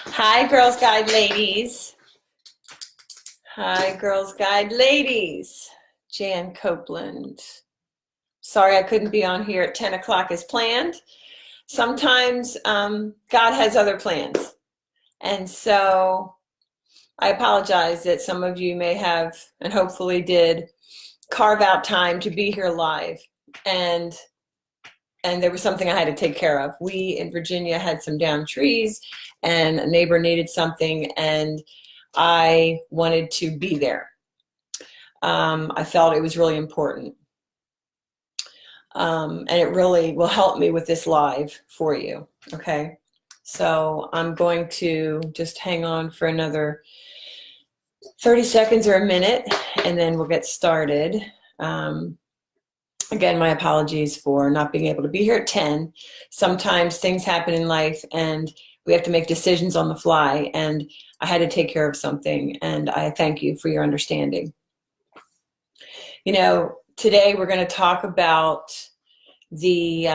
Hi, Girls Guide ladies. Hi, Girls Guide ladies. Jan Copeland. Sorry I couldn't be on here at 10 o'clock as planned. Sometimes God has other plans. And so I apologize that some of you may have, and hopefully did, carve out time to be here live. And there was something I had to take care of. We in Virginia had some downed trees, and a neighbor needed something, and I wanted to be there. I felt it was really important. And it really will help me with this live for you, okay? So I'm going to just hang on for another 30 seconds or a minute, and then we'll get started. Again, my apologies for not being able to be here at 10. Sometimes things happen in life and we have to make decisions on the fly, and I had to take care of something, and I thank you for your understanding. You know, today we're going to talk about the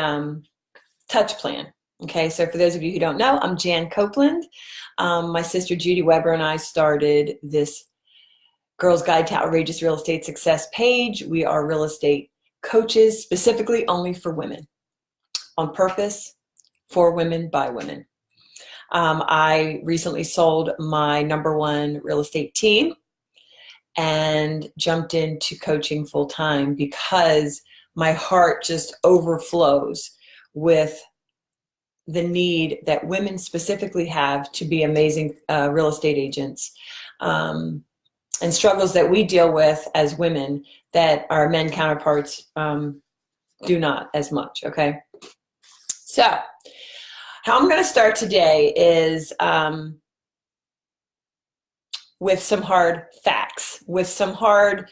touch plan. Okay, so for those of you who don't know, I'm Jan Copeland. My sister Judy Weber and I started this Girls Guide to Outrageous Real Estate Success page. We are real estate coaches specifically only for women, on purpose, for women, by women. I recently sold my #1 real estate team and jumped into coaching full time because my heart just overflows with the need that women specifically have to be amazing real estate agents, and struggles that we deal with as women that our men counterparts do not as much, okay? So, how I'm gonna start today is with some hard facts, with some hard,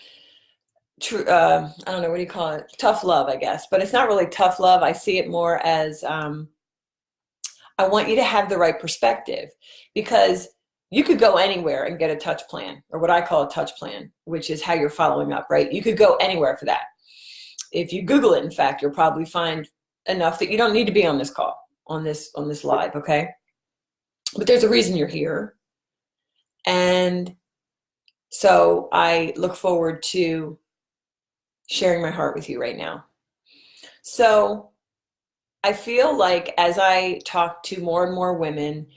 I don't know, what do you call it? Tough love, I guess, but it's not really tough love. I see it more as, I want you to have the right perspective, because you could go anywhere and get a touch plan, or what I call a touch plan, which is how you're following up, right? You could go anywhere for that. If you Google it, in fact, you'll probably find enough that you don't need to be on this call, on this live, okay? But there's a reason you're here. And so I look forward to sharing my heart with you right now. So I feel like as I talk to more and more women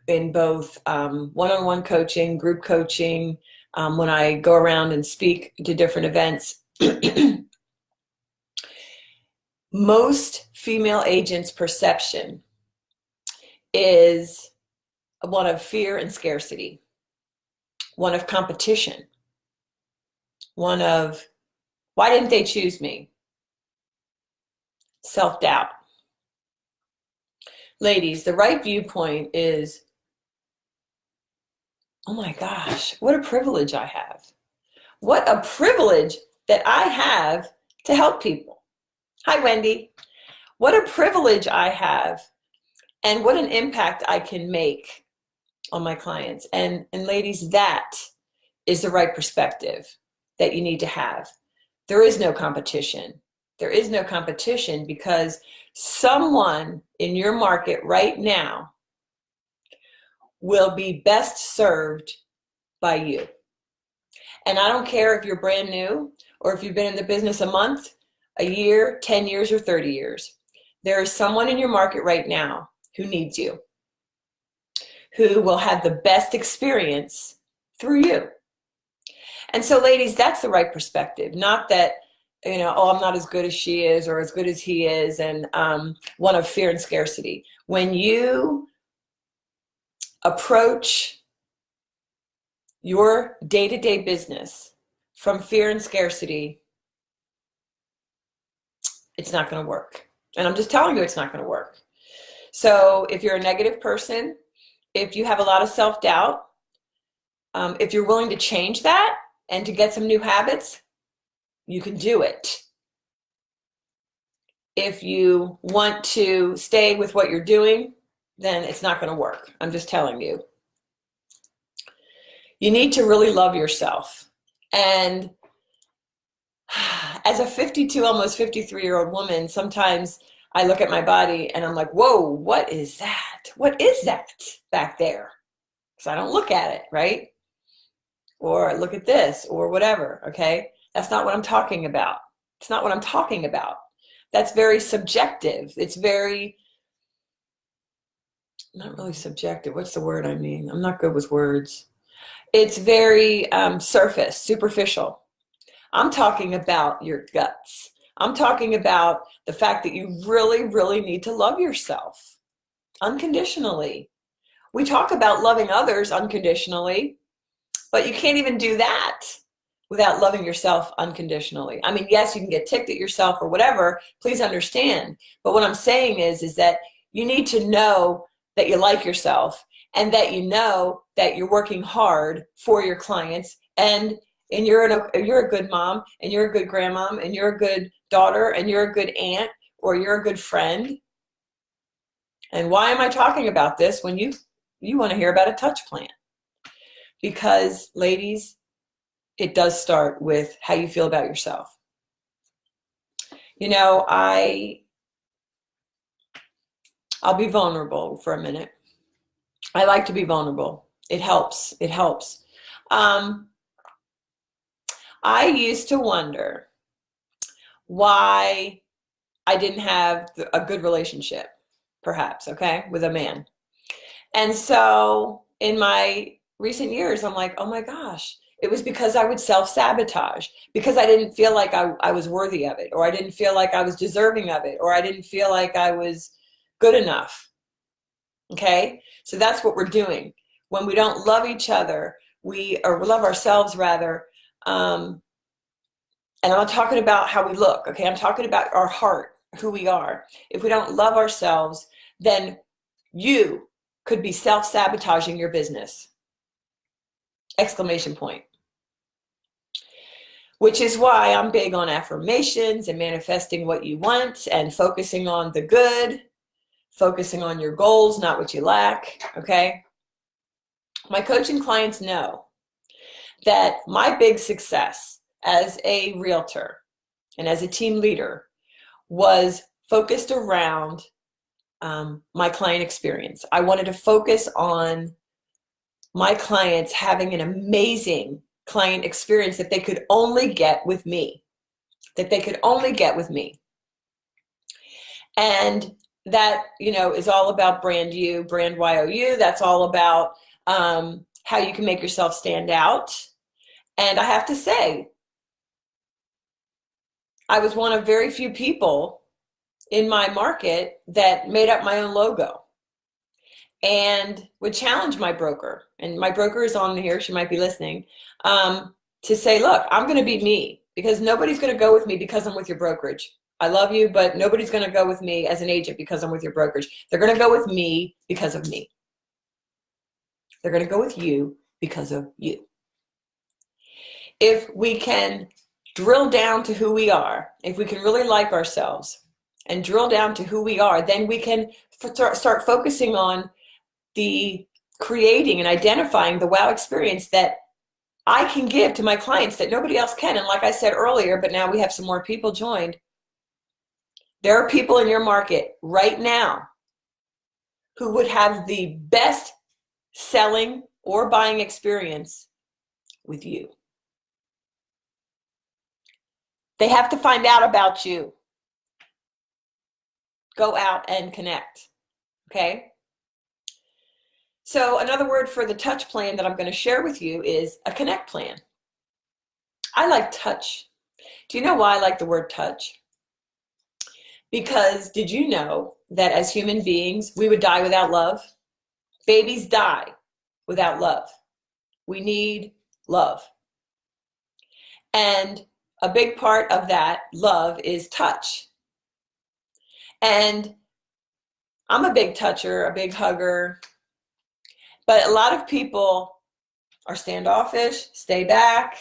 in both one-on-one coaching, group coaching, when I go around and speak to different events, most female agents' perception is one of fear and scarcity, one of competition, one of, why didn't they choose me? Self-doubt. Ladies, the right viewpoint is, oh my gosh, what a privilege I have. What a privilege that I have to help people. Hi, Wendy. What a privilege I have, and what an impact I can make on my clients. And ladies, that is the right perspective that you need to have. There is no competition. There is no competition because someone in your market right now will be best served by you. And I don't care if you're brand new or if you've been in the business a month, a year, 10 years, or 30 years. There is someone in your market right now who needs you, who will have the best experience through you. And so, ladies, that's the right perspective. Not that, you know, oh, I'm not as good as she is or as good as he is, and one of fear and scarcity. When you approach your day-to-day business from fear and scarcity, it's not going to work. And I'm just telling you, it's not going to work. So if you're a negative person, if you have a lot of self-doubt, if you're willing to change that and to get some new habits, you can do it. If you want to stay with what you're doing, then it's not going to work. I'm just telling you. You need to really love yourself. And as a 52, almost 53-year-old woman, sometimes I look at my body and I'm like, whoa, what is that? that? What is that back there? Because I don't look at it, right? Or look at this or whatever, okay? That's not what I'm talking about. It's not what I'm talking about. That's very subjective. It's very, not really subjective. What's the word I mean? I'm not good with words. It's very surface, superficial. I'm talking about your guts. I'm talking about the fact that you really, really need to love yourself unconditionally. We talk about loving others unconditionally, but you can't even do that without loving yourself unconditionally. I mean, yes, you can get ticked at yourself or whatever. Please understand. But what I'm saying is that you need to know that you like yourself and that you know that you're working hard for your clients and you're a good mom and you're a good grandmom and you're a good daughter and you're a good aunt or you're a good friend. And why am I talking about this when you want to hear about a touch plan? Because ladies, it does start with how you feel about yourself. You know, I'll be vulnerable for a minute. I like to be vulnerable. It helps. It helps. I used to wonder why I didn't have a good relationship, perhaps, okay, with a man. And so in my recent years, I'm like, oh my gosh, it was because I would self-sabotage, because I didn't feel like I was worthy of it, or I didn't feel like I was deserving of it, or I didn't feel like I was good enough. Okay? So that's what we're doing. When we don't love each other, or love ourselves rather, and I'm not talking about how we look, okay? I'm talking about our heart, who we are. If we don't love ourselves, then you could be self-sabotaging your business. Exclamation point. Which is why I'm big on affirmations and manifesting what you want and focusing on the good, focusing on your goals, not what you lack, okay? My coaching clients know that my big success as a realtor and as a team leader was focused around my client experience. I wanted to focus on my clients having an amazing client experience that they could only get with me, that they could only get with me. And that, you know, is all about brand you, brand YOU. That's all about how you can make yourself stand out. And I have to say, I was one of very few people in my market that made up my own logo and would challenge my broker. And my broker is on here, she might be listening, to say, look, I'm going to be me, because nobody's going to go with me because I'm with your brokerage. I love you, but nobody's going to go with me as an agent because I'm with your brokerage. They're going to go with me because of me. They're going to go with you because of you. If we can drill down to who we are, if we can really like ourselves and drill down to who we are, then we can start focusing on the creating and identifying the wow experience that I can give to my clients that nobody else can. And like I said earlier, but now we have some more people joined. There are people in your market right now who would have the best selling or buying experience with you. They have to find out about you. Go out and connect, okay? So another word for the touch plan that I'm going to share with you is a connect plan. I like touch. Do you know why I like the word touch? Because did you know that as human beings, we would die without love? Babies die without love. We need love. And a big part of that love is touch. And I'm a big toucher, a big hugger, but a lot of people are standoffish, stay back.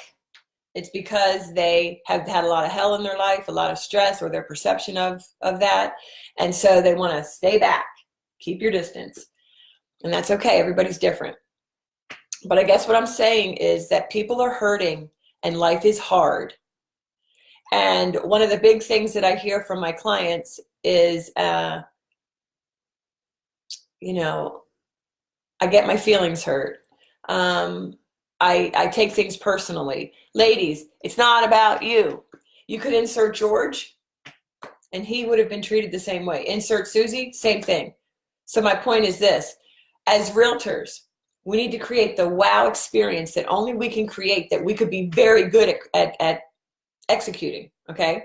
It's because they have had a lot of hell in their life, a lot of stress, or their perception of that. And so they want to stay back, keep your distance. And that's okay, everybody's different. But I guess what I'm saying is that people are hurting and life is hard. And one of the big things that I hear from my clients is you know, I get my feelings hurt. I take things personally. Ladies, it's not about you. You could insert George and he would have been treated the same way. Insert Susie, same thing. So my point is this, as realtors, we need to create the wow experience that only we can create, that we could be very good at executing, okay?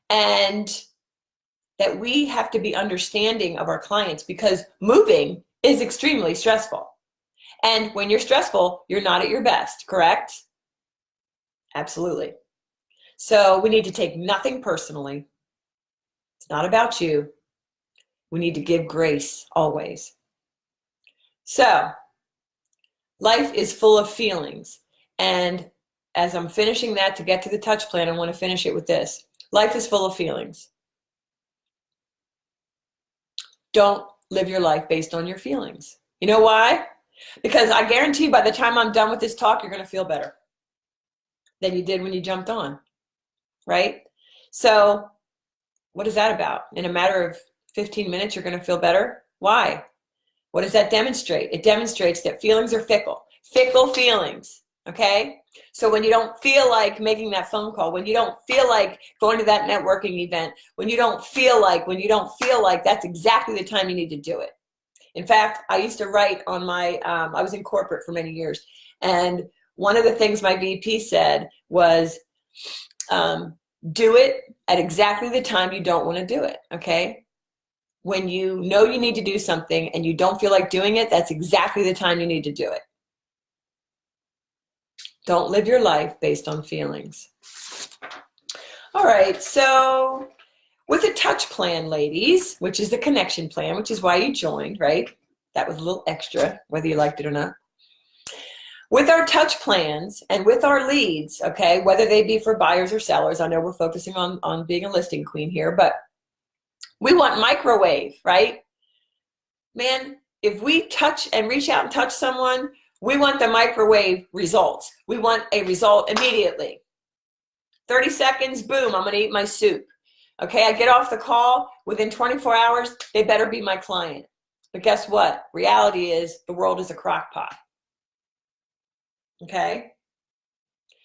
And that we have to be understanding of our clients, because moving is extremely stressful. And when you're stressful, you're not at your best, correct? Absolutely. So we need to take nothing personally. It's not about you. We need to give grace always. So life is full of feelings. And as I'm finishing that to get to the touch plan, I want to finish it with this. Life is full of feelings. Don't live your life based on your feelings. You know why? Because I guarantee by the time I'm done with this talk, you're going to feel better than you did when you jumped on, right? So what is that about? In a matter of 15 minutes, you're going to feel better? Why? What does that demonstrate? It demonstrates that feelings are fickle. Fickle feelings, okay? So when you don't feel like making that phone call, when you don't feel like going to that networking event, when you don't feel like, that's exactly the time you need to do it. In fact, I used to write on my, I was in corporate for many years, and one of the things my VP said was, do it at exactly the time you don't want to do it, okay? When you know you need to do something and you don't feel like doing it, that's exactly the time you need to do it. Don't live your life based on feelings. All right, so with a touch plan, ladies, which is the connection plan, which is why you joined, right? That was a little extra, whether you liked it or not. With our touch plans and with our leads, okay, whether they be for buyers or sellers, I know we're focusing on being a listing queen here, but we want microwave, right? Man, if we touch and reach out and touch someone, we want the microwave results. We want a result immediately. 30 seconds, boom, I'm gonna eat my soup. Okay, I get off the call, within 24 hours, they better be my client. But guess what? Reality is the world is a crock pot. Okay?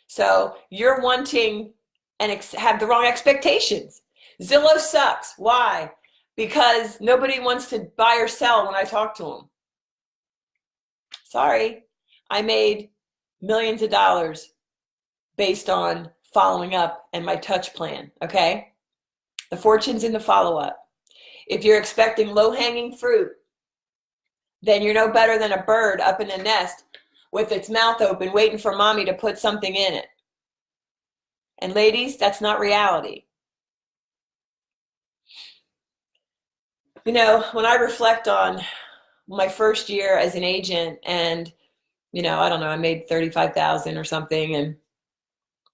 So you're wanting and have the wrong expectations. Zillow sucks. Why? Because nobody wants to buy or sell when I talk to them. Sorry, I made millions of dollars based on following up and my touch plan, okay? The fortune's in the follow-up. If you're expecting low-hanging fruit, then you're no better than a bird up in a nest with its mouth open waiting for mommy to put something in it. And ladies, that's not reality. You know, when I reflect on my first year as an agent, and you know, I don't know, I made 35,000 or something, and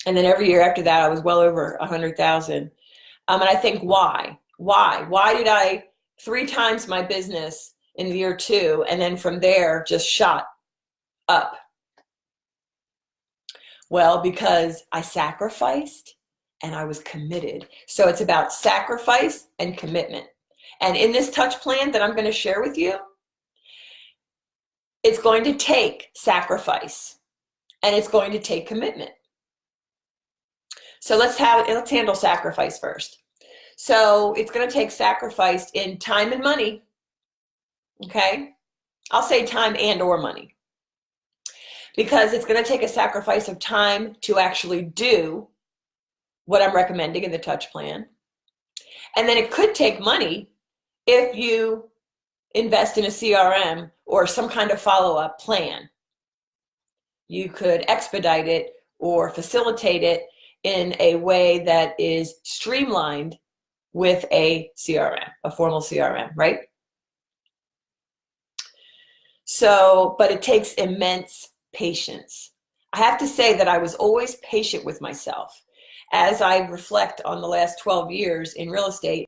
then every year after that I was well over 100,000. And I think why did I 3 times my business in year 2, and then from there just shot up? Well, because I sacrificed and I was committed. So it's about sacrifice and commitment. And in this touch plan that I'm going to share with you, it's going to take sacrifice and it's going to take commitment. So let's handle sacrifice first. So it's going to take sacrifice in time and money. Okay? I'll say time and or money. Because it's going to take a sacrifice of time to actually do what I'm recommending in the touch plan. And then it could take money if you invest in a CRM or some kind of follow-up plan. You could expedite it or facilitate it in a way that is streamlined with a CRM, a formal CRM, right? So, but it takes immense patience. I have to say that I was always patient with myself. As I reflect on the last 12 years in real estate,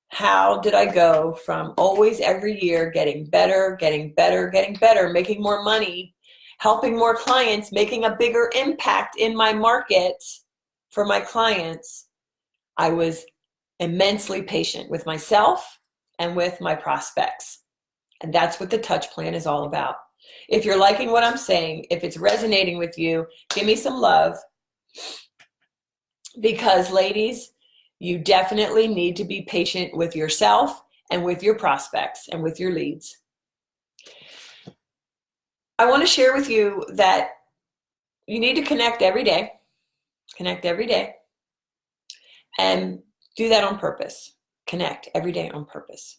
how did I go from always every year getting better, making more money, helping more clients, making a bigger impact in my market for my clients? I was immensely patient with myself and with my prospects. And that's what the touch plan is all about. If you're liking what I'm saying, if it's resonating with you, give me some love. Because ladies, you definitely need to be patient with yourself and with your prospects and with your leads. I want to share with you that you need to connect every day. Connect every day. And do that on purpose. Connect every day on purpose.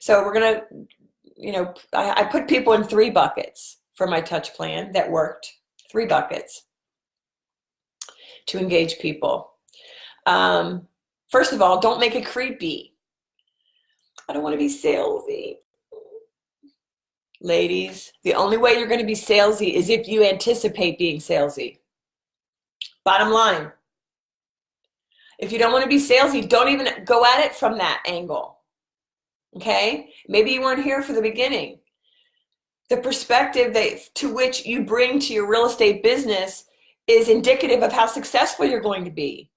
So we're going to, I put people in 3 buckets for my touch plan that worked. 3 buckets to engage people. First of all, don't make it creepy. I don't want to be salesy. Ladies, the only way you're going to be salesy is if you anticipate being salesy. Bottom line. If you don't want to be salesy, don't even go at it from that angle. Okay? Maybe you weren't here for the beginning. The perspective to which you bring to your real estate business is indicative of how successful you're going to be.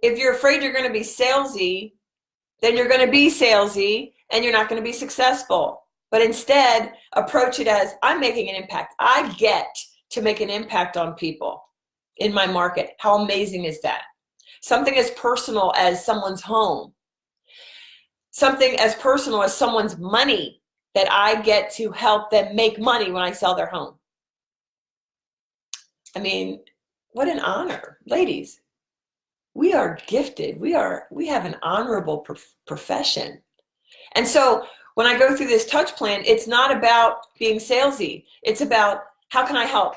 If you're afraid you're going to be salesy, then you're going to be salesy and you're not going to be successful. But instead, approach it as, I'm making an impact. I get to make an impact on people in my market. How amazing is that? Something as personal as someone's home. Something as personal as someone's money, that I get to help them make money when I sell their home. I mean, what an honor. Ladies, we are gifted. We have an honorable profession. And so when I go through this touch plan, it's not about being salesy. It's about, how can I help?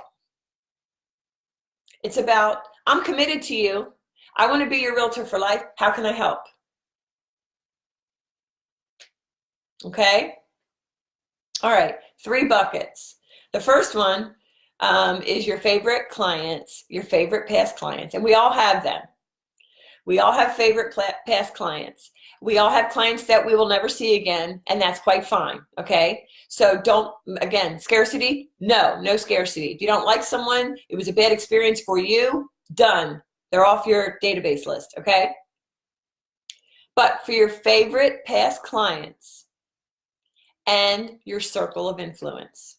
It's about, I'm committed to you. I want to be your realtor for life. How can I help? Okay? All right, 3 buckets. The first one is your favorite clients, your favorite past clients, and we all have them. We all have favorite past clients. We all have clients that we will never see again, and that's quite fine, okay? So don't, again, scarcity? No scarcity. If you don't like someone, it was a bad experience for you, done. They're off your database list, okay? But for your favorite past clients and your circle of influence,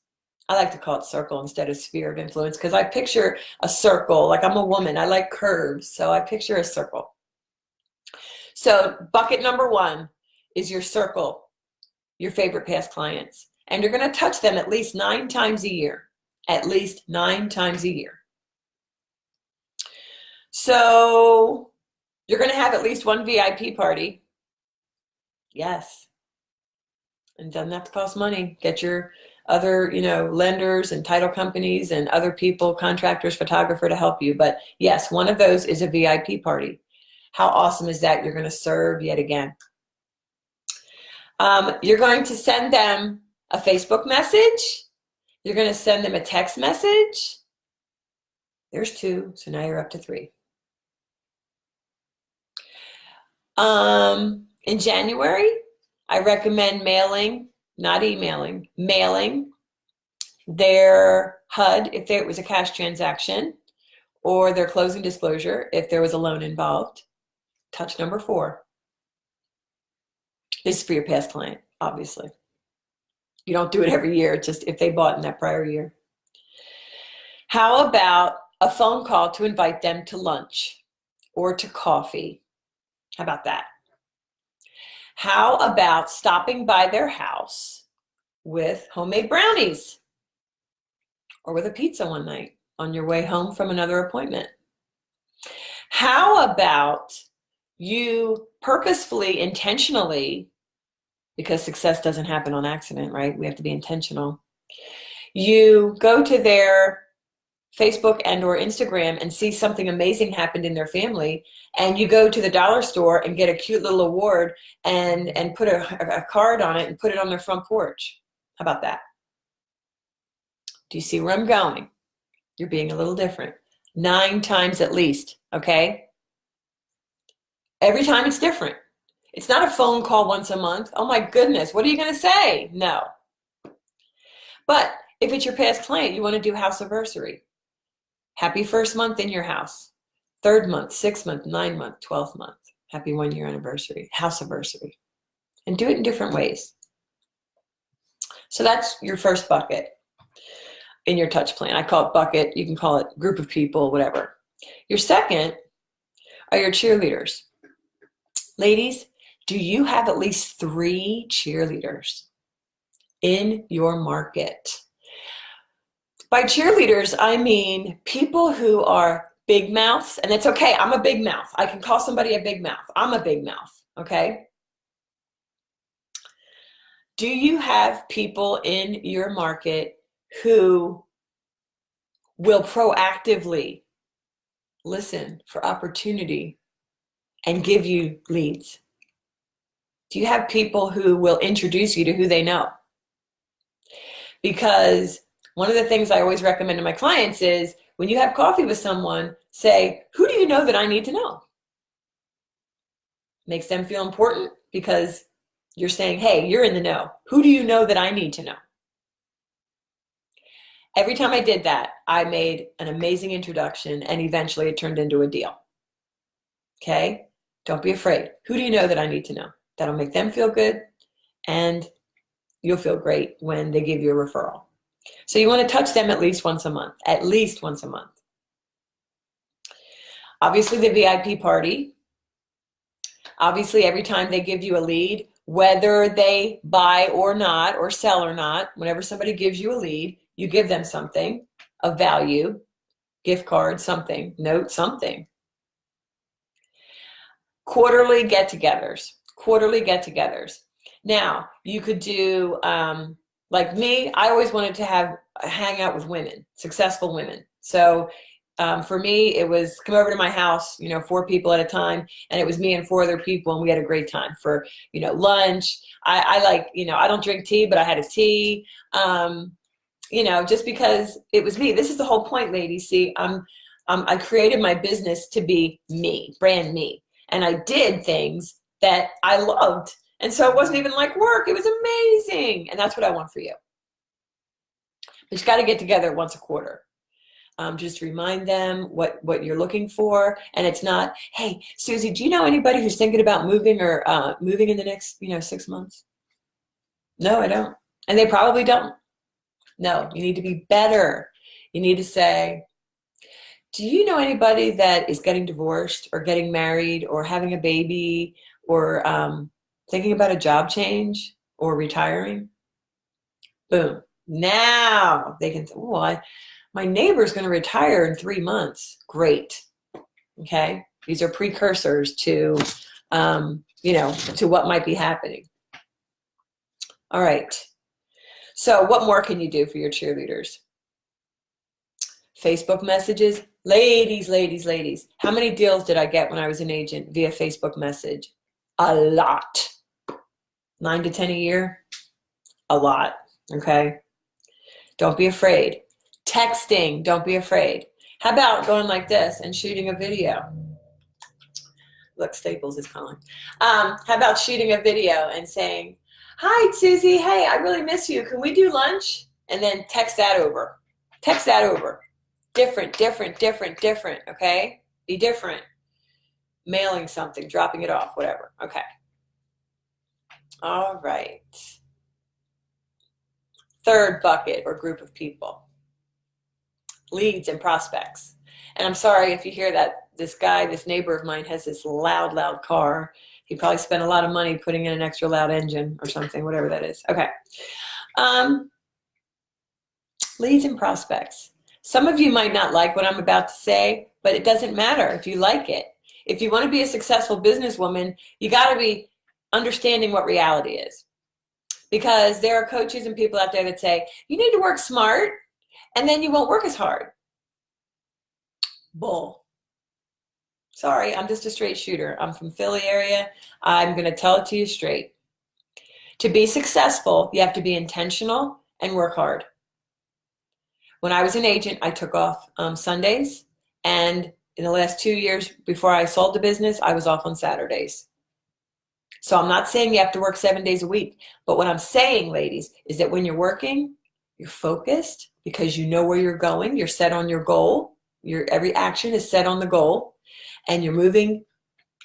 I like to call it circle instead of sphere of influence because I picture a circle. Like, I'm a woman, I like curves, so I picture a circle. So bucket number 1 is your circle, your favorite past clients. And you're going to touch them at least 9 times a year. At least 9 times a year. So you're going to have at least 1 VIP party. Yes. And doesn't have to cost money. Get your other, lenders and title companies and other people, contractors, photographer to help you. But yes, one of those is a VIP party. How awesome is that? You're going to serve yet again. You're going to send them a Facebook message. You're going to send them a text message. There's 2, so now you're up to 3. In January, I recommend mailing, not emailing, mailing their HUD if it was a cash transaction, or their closing disclosure if there was a loan involved. Touch number 4. This is for your past client, obviously. You don't do it every year, it's just if they bought in that prior year. How about a phone call to invite them to lunch or to coffee? How about that? How about stopping by their house with homemade brownies or with a pizza one night on your way home from another appointment? How about you purposefully, intentionally, because success doesn't happen on accident, right? We have to be intentional. You go to their Facebook and or Instagram and see something amazing happened in their family, and you go to the dollar store and get a cute little award and put a card on it and put it on their front porch. How about that? Do you see where I'm going? You're being a little different. 9 times at least, okay? Every time it's different. It's not a phone call once a month. Oh my goodness, what are you going to say? No. But if it's your past client, you want to do house anniversary. Happy first month in your house. 3rd month, 6th month, 9th month, 12th month. Happy 1-year anniversary. House anniversary. and do it in different ways. So that's your first bucket in your touch plan. I call it bucket. You can call it group of people, whatever. Your second are your cheerleaders. Ladies, do you have at least 3 cheerleaders in your market? By cheerleaders, I mean people who are big mouths, and it's okay. I'm a big mouth. I can call somebody a big mouth. I'm a big mouth, okay? Do you have people in your market who will proactively listen for opportunity and give you leads? Do you have people who will introduce you to who they know? Because one of the things I always recommend to my clients is when you have coffee with someone, say, who do you know that I need to know? Makes them feel important because you're saying, hey, you're in the know. Who do you know that I need to know? Every time I did that, I made an amazing introduction, and eventually it turned into a deal. Okay? Don't be afraid. Who do you know that I need to know? That'll make them feel good, and you'll feel great when they give you a referral. So you want to touch them at least once a month. At least once a month. Obviously, the VIP party. Obviously, every time they give you a lead, whether they buy or not, or sell or not, whenever somebody gives you a lead, you give them something of value, gift card, something, note, something. Quarterly get-togethers. Quarterly get-togethers. Now, you could do, like me, I always wanted to hang out with women, successful women. So for me, it was come over to my house, 4 people at a time, and it was me and 4 other people, and we had a great time for, lunch. I like, I don't drink tea, but I had a tea, just because it was me. This is the whole point, ladies. See, I created my business to be me, brand me, and I did things that I loved. And so it wasn't even like work. It was amazing. And that's what I want for you. But you got to get together once a quarter. Just remind them what you're looking for. And it's not, hey, Susie, do you know anybody who's thinking about moving or moving in the next 6 months? No, I don't. And they probably don't. No, you need to be better. You need to say, do you know anybody that is getting divorced or getting married or having a baby or thinking about a job change or retiring? Boom. Now they can say, oh, my neighbor's going to retire in 3 months. Great. Okay. These are precursors to, to what might be happening. All right. So what more can you do for your cheerleaders? Facebook messages. Ladies, ladies, ladies. How many deals did I get when I was an agent via Facebook message? A lot. 9 to 10 a year? A lot. Okay. Don't be afraid. Texting. Don't be afraid. How about going like this and shooting a video? Look, Staples is calling. How about shooting a video and saying, hi, Susie. Hey, I really miss you. Can we do lunch? And then text that over. Text that over. Different, different, different, different. Okay? Be different. Mailing something, dropping it off, whatever. Okay. All right. Third bucket or group of people. Leads and prospects. And I'm sorry if you hear that this neighbor of mine has this loud, loud car. He probably spent a lot of money putting in an extra loud engine or something, whatever that is. Okay. Leads and prospects. Some of you might not like what I'm about to say, but it doesn't matter if you like it. If you want to be a successful businesswoman, you got to be understanding what reality is. Because there are coaches and people out there that say, you need to work smart and then you won't work as hard. Bull. Sorry, I'm just a straight shooter. I'm from Philly area. I'm going to tell it to you straight. To be successful, you have to be intentional and work hard. When I was an agent, I took off Sundays, and in the last 2 years before I sold the business, I was off on Saturdays. So I'm not saying you have to work 7 days a week, but what I'm saying, ladies, is that when you're working, you're focused because you know where you're going. You're set on your goal. Every action is set on the goal, and you're moving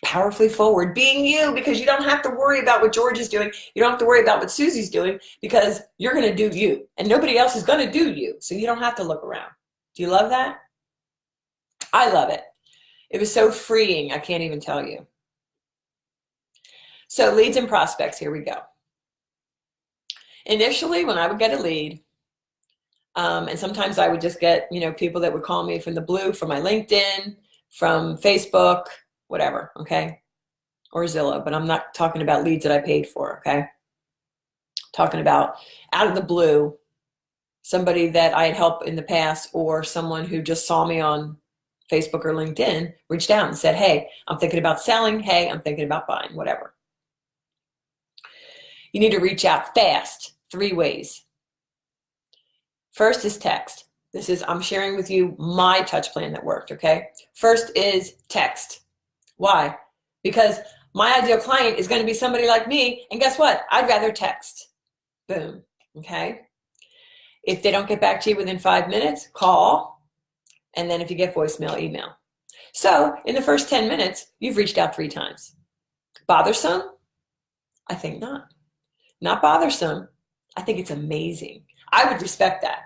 powerfully forward, being you, because you don't have to worry about what George is doing. You don't have to worry about what Susie's doing, because you're going to do you, and nobody else is going to do you. So you don't have to look around. Do you love that? I love it. It was so freeing. I can't even tell you. So leads and prospects, here we go. Initially, when I would get a lead, and sometimes I would just get, people that would call me from the blue, from my LinkedIn, from Facebook, whatever, okay? Or Zillow, but I'm not talking about leads that I paid for, okay? Talking about out of the blue, somebody that I had helped in the past, or someone who just saw me on Facebook or LinkedIn, reached out and said, hey, I'm thinking about selling. Hey, I'm thinking about buying, whatever. You need to reach out fast, 3 ways. First is text. I'm sharing with you my touch plan that worked, okay? First is text. Why? Because my ideal client is going to be somebody like me, and guess what? I'd rather text. Boom, okay? If they don't get back to you within 5 minutes, call, and then if you get voicemail, email. So in the first 10 minutes, you've reached out 3 times. Bothersome? I think not. Not bothersome. I think it's amazing. I would respect that.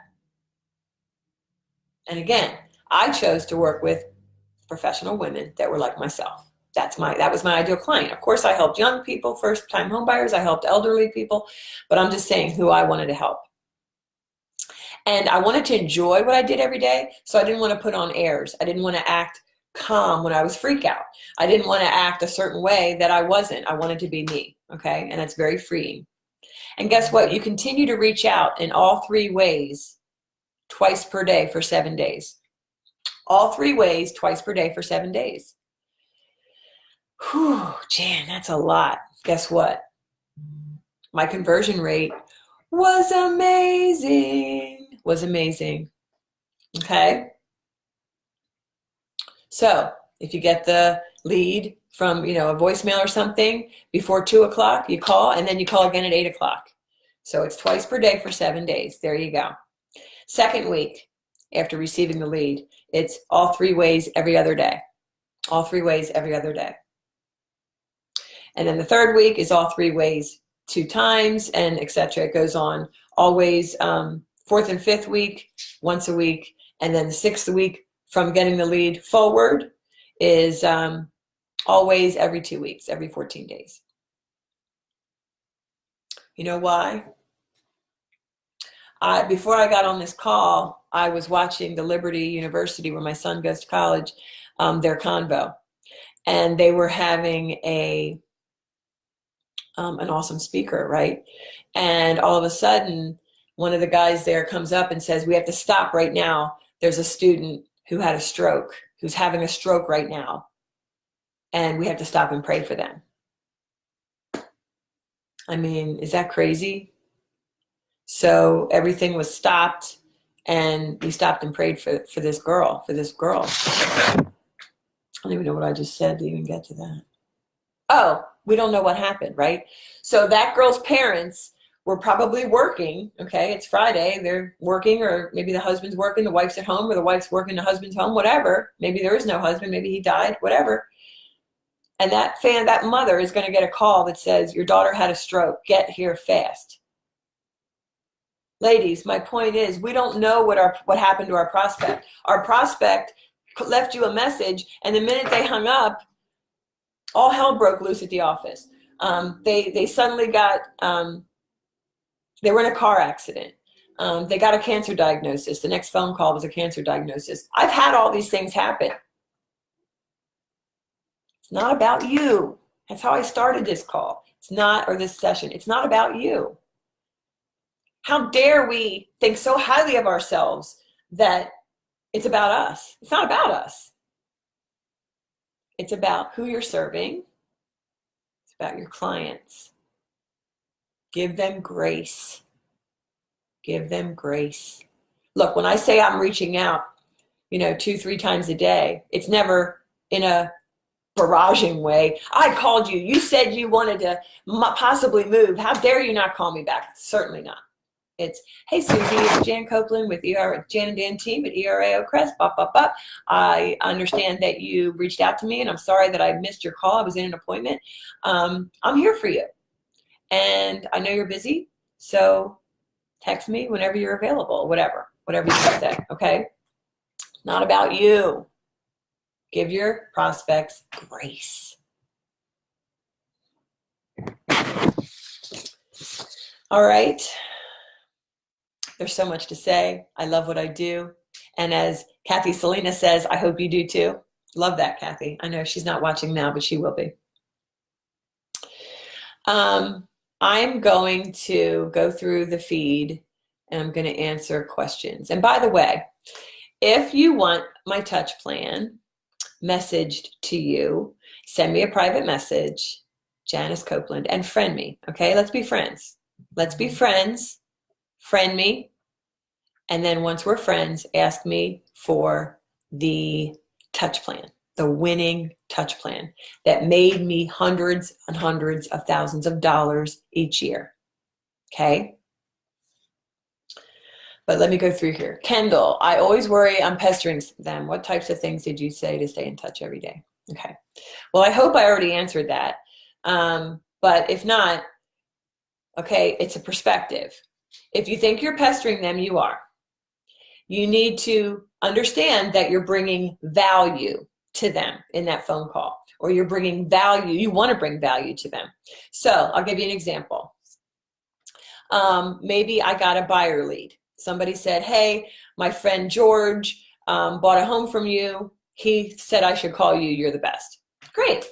And again, I chose to work with professional women that were like myself. That was my ideal client. Of course, I helped young people, first-time homebuyers. I helped elderly people, but I'm just saying who I wanted to help. And I wanted to enjoy what I did every day, so I didn't want to put on airs. I didn't want to act calm when I was freak out. I didn't want to act a certain way that I wasn't. I wanted to be me, okay? And that's very freeing. And guess what? You continue to reach out in all 3 ways, twice per day for 7 days. All 3 ways, twice per day for 7 days. Whew, Jan, that's a lot. Guess what? My conversion rate was amazing. Okay? So if you get the lead from, a voicemail or something before 2 o'clock, you call, and then you call again at 8 o'clock. So it's twice per day for 7 days. There you go. Second week after receiving the lead, it's all 3 ways every other day. All 3 ways every other day. And then the third week is all 3 ways 2 times, and etc. It goes on. Always 4th and 5th week, once a week. And then the 6th week from getting the lead forward is always every 2 weeks, every 14 days. You know why? Before I got on this call, I was watching the Liberty University, where my son goes to college, their convo. And they were having an awesome speaker, right? And all of a sudden, one of the guys there comes up and says, we have to stop right now. There's a student who had a stroke, who's having a stroke right now. And we have to stop and pray for them. I mean, is that crazy? So everything was stopped, and we stopped and prayed for this girl, I don't even know what I just said to even get to that. Oh, we don't know what happened, right? So that girl's parents were probably working, okay? It's Friday, they're working, or maybe the husband's working, the wife's at home, or the wife's working, the husband's home, whatever. Maybe there is no husband, maybe he died, whatever. And that mother is going to get a call that says, your daughter had a stroke, get here fast. Ladies, my point is, we don't know what happened to our prospect. Our prospect left you a message, and the minute they hung up, all hell broke loose at the office. They suddenly got, they were in a car accident. They got a cancer diagnosis. The next phone call was a cancer diagnosis. I've had all these things happen. It's not about you. That's how I started this call. Or this session. It's not about you. How dare we think so highly of ourselves that it's about us? It's not about us. It's about who you're serving. It's about your clients. Give them grace. Give them grace. Look, when I say I'm reaching out, 2-3 times a day, it's never in a barraging way. I called you. You said you wanted to possibly move. How dare you not call me back? Certainly not. It's, hey, Susie, it's Jan Copeland with Jan and Dan team at ERAO Crest. I understand that you reached out to me, and I'm sorry that I missed your call. I was in an appointment. I'm here for you. And I know you're busy, so text me whenever you're available, whatever you can say, okay? Not about you. Give your prospects grace. All right. There's so much to say. I love what I do. And as Kathy Selena says, I hope you do too. Love that, Kathy. I know she's not watching now, but she will be. I'm going to go through the feed and I'm going to answer questions. And by the way, if you want my touch plan messaged to you, send me a private message, Janice Copeland, and friend me. Okay, let's be friends. Let's be friends. Friend me. And then once we're friends, ask me for the touch plan, the winning touch plan that made me hundreds and hundreds of thousands of dollars each year. Okay? But let me go through here. Kendall, I always worry I'm pestering them. What types of things did you say to stay in touch every day? Okay. Well, I hope I already answered that. But if not, okay, it's a perspective. If you think you're pestering them, you are. You need to understand that you're bringing value to them in that phone call, or you're bringing value. You want to bring value to them. So I'll give you an example. Maybe I got a buyer lead. Somebody said, hey, my friend George bought a home from you. He said I should call you. You're the best. Great.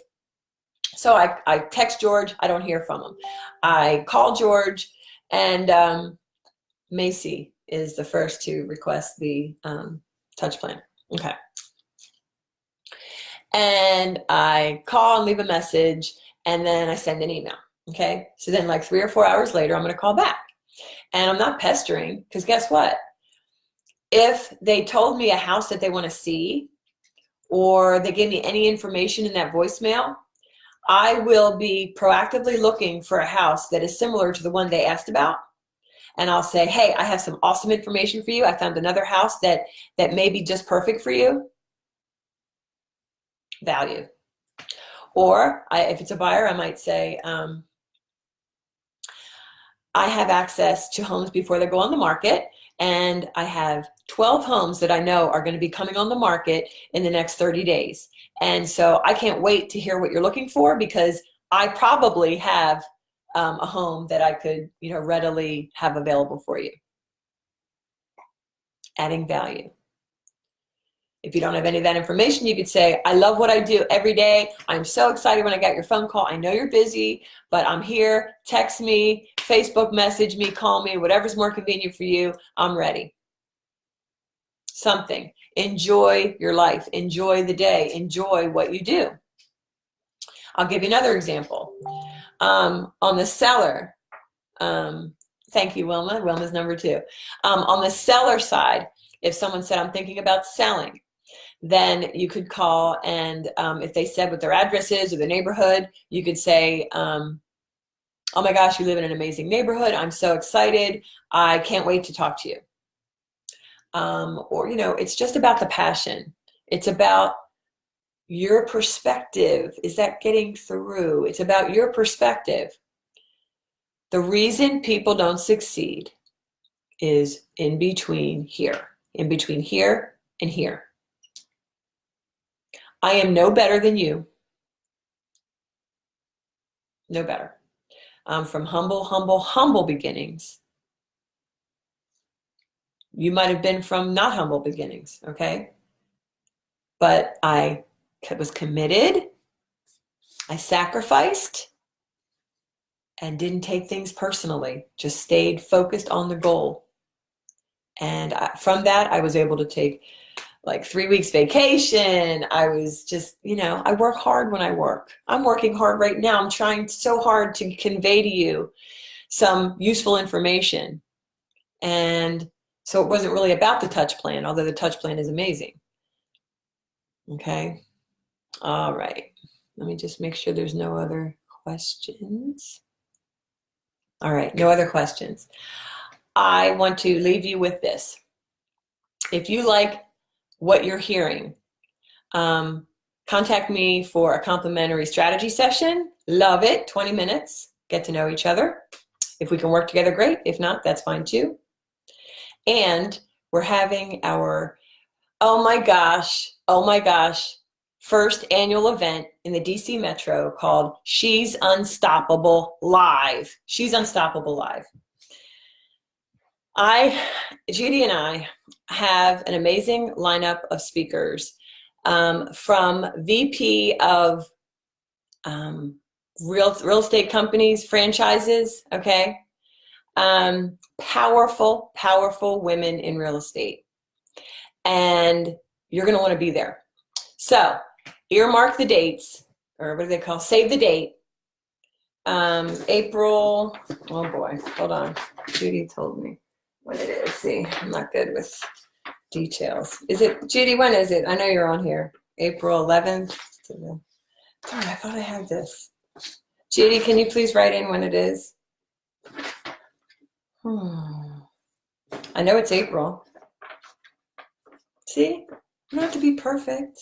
So I text George. I don't hear from him. I call George, and Macy is the first to request the touch plan. Okay. And I call and leave a message, and then I send an email. Okay. So then like 3 or 4 hours later, I'm going to call back. And I'm not pestering, because guess what? If they told me a house that they want to see, or they gave me any information in that voicemail, I will be proactively looking for a house that is similar to the one they asked about. And I'll say, hey, I have some awesome information for you. I found another house that may be just perfect for you. Value. Or if it's a buyer, I might say, I have access to homes before they go on the market, and I have 12 homes that I know are going to be coming on the market in the next 30 days. And so I can't wait to hear what you're looking for, because I probably have a home that I could, readily have available for you. Adding value. If you don't have any of that information, you could say, I love what I do every day. I'm so excited when I got your phone call. I know you're busy, but I'm here. Text me, Facebook message me, call me, whatever's more convenient for you. I'm ready. Something. Enjoy your life. Enjoy the day. Enjoy what you do. I'll give you another example. On the seller, thank you, Wilma. Wilma's number 2. On the seller side, if someone said, I'm thinking about selling, then you could call, and if they said what their address is or the neighborhood, you could say, oh my gosh, you live in an amazing neighborhood. I'm so excited. I can't wait to talk to you. Or, it's just about the passion. It's about your perspective. Is that getting through? It's about your perspective. The reason people don't succeed is in between here and here. I am no better than you. No better. I'm from humble beginnings. You might have been from not humble beginnings, okay? But I was committed. I sacrificed and didn't take things personally. Just stayed focused on the goal. And from that, I was able to take like 3 weeks vacation. I was just, I work hard when I work. I'm working hard right now. I'm trying so hard to convey to you some useful information. And so it wasn't really about the touch plan, although the touch plan is amazing. Okay. All right. Let me just make sure there's no other questions. All right. No other questions. I want to leave you with this. If you like what you're hearing, contact me for a complimentary strategy session. Love it. 20 minutes. Get to know each other. If we can work together, great. If not, that's fine too. And we're having our, oh my gosh, first annual event in the DC Metro called She's Unstoppable Live. She's Unstoppable Live. Judy and I have an amazing lineup of speakers, from VP of real estate companies, franchises, okay? Powerful women in real estate. And you're going to want to be there. So earmark the dates, or what do they call, save the date. April, oh boy, hold on. Judy told me when it is. See, I'm not good with details. Is it, Judy, when is it? I know you're on here. April 11th. Sorry, I thought I had this. Judy, can you please write in when it is? I know it's April. See, I don't have to be perfect.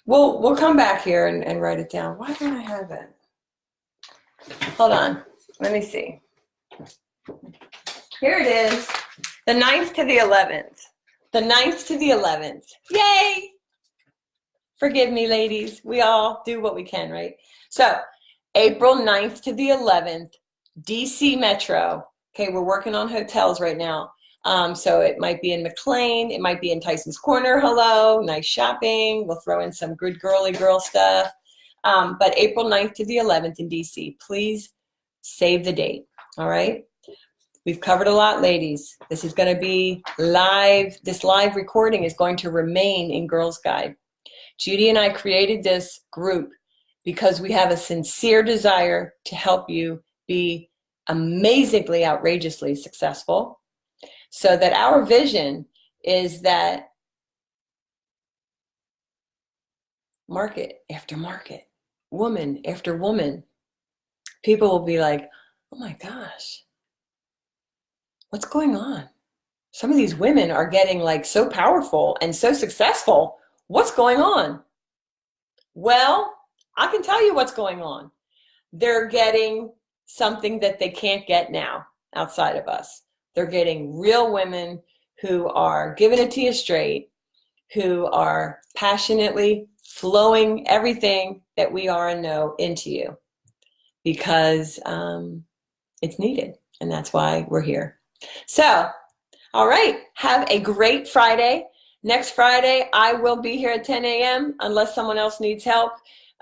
We'll come back here and write it down. Why don't I have it? Hold on. Let me see. Here it is. The 9th to the 11th. The 9th to the 11th. Yay! Forgive me, ladies. We all do what we can, right? So, April 9th to the 11th, DC Metro. Okay, we're working on hotels right now. So it might be in McLean. It might be in Tyson's Corner. Hello. Nice shopping. We'll throw in some good girly girl stuff. But April 9th to the 11th in DC. Please save the date. All right? We've covered a lot, ladies. This is going to be live. This live recording is going to remain in Girls Guide. Judy and I created this group because we have a sincere desire to help you be amazingly, outrageously successful, so that our vision is that market after market, woman after woman, people will be like, oh my gosh, what's going on? Some of these women are getting like so powerful and so successful. What's going on? Well, I can tell you what's going on. They're getting something that they can't get now outside of us. They're getting real women who are giving it to you straight, who are passionately flowing everything that we are and know into you, because it's needed, and that's why we're here. So, all right, have a great Friday. Next Friday, I will be here at 10 a.m. unless someone else needs help,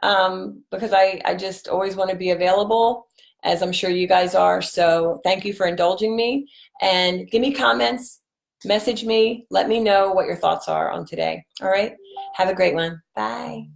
because I just always want to be available, as I'm sure you guys are. So thank you for indulging me, and give me comments, message me, let me know what your thoughts are on today. All right, have a great one. Bye.